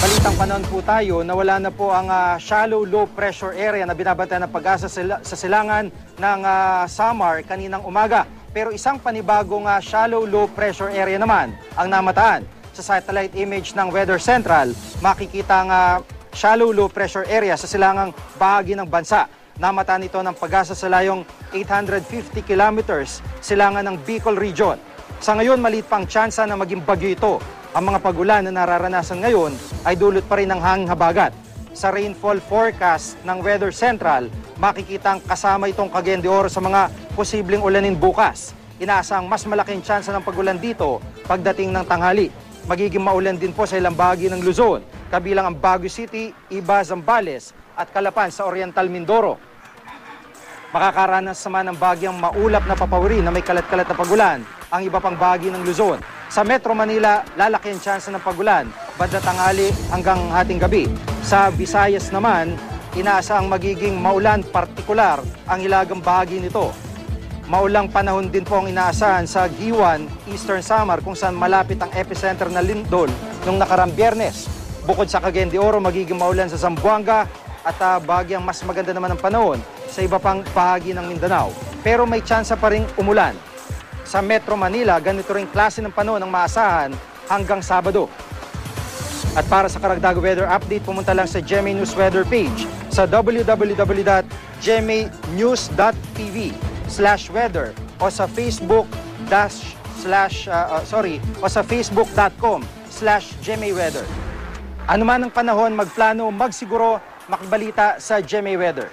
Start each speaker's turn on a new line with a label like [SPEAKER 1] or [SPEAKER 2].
[SPEAKER 1] Balitang panahon po tayo na wala na po ang shallow low pressure area na binabantayan ng Pag-asa sa silangan ng Samar kaninang umaga. Pero isang panibagong shallow low pressure area naman ang namataan. Sa satellite image ng Weather Central, makikita ang shallow low pressure area sa silangang bahagi ng bansa. Namataan ito ng Pag-asa sa layong 850 kilometers silangan ng Bicol Region. Sa ngayon, maliit pang tsansa na maging bagyo ito. Ang mga pagulan na nararanasan ngayon ay dulot pa rin ng hanging habagat. Sa rainfall forecast ng Weather Central, makikita ang kasama itong Cagayan de Oro sa mga posibleng ulanin bukas. Inaasang mas malaking tsansa ng pagulan dito pagdating ng tanghali. Magiging maulan din po sa ilang bahagi ng Luzon, kabilang ang Baguio City, Iba, Zambales at Calapan sa Oriental Mindoro. Makakaranas naman ng bagyang maulap na papawiri na may kalat-kalat na pagulan ang iba pang bahagi ng Luzon. Sa Metro Manila, lalaki ang tsansa ng pagulan, banda tanghali hanggang hating gabi. Sa Visayas naman, inaasang magiging maulan partikular ang hilagang bahagi nito. Maulang panahon din po ang inaasahan sa Giwan, Eastern Samar kung saan malapit ang epicenter na lindol noong nakarang Biyernes. Bukod sa Cagayan de Oro, magiging maulan sa Zamboanga at bahagyang mas maganda naman ang panahon sa iba pang bahagi ng Mindanao. Pero may tsansa pa ring umulan. Sa Metro Manila, ganito ring klase ng panahon ang maasahan hanggang Sabado. At para sa karagdagang weather update, pumunta lang sa GMA News weather page sa www.gmanews.tv/weather o sa facebook.com/GMA Weather. Ano man ang panahon, magplano, magsiguro, makibalita sa GMA Weather.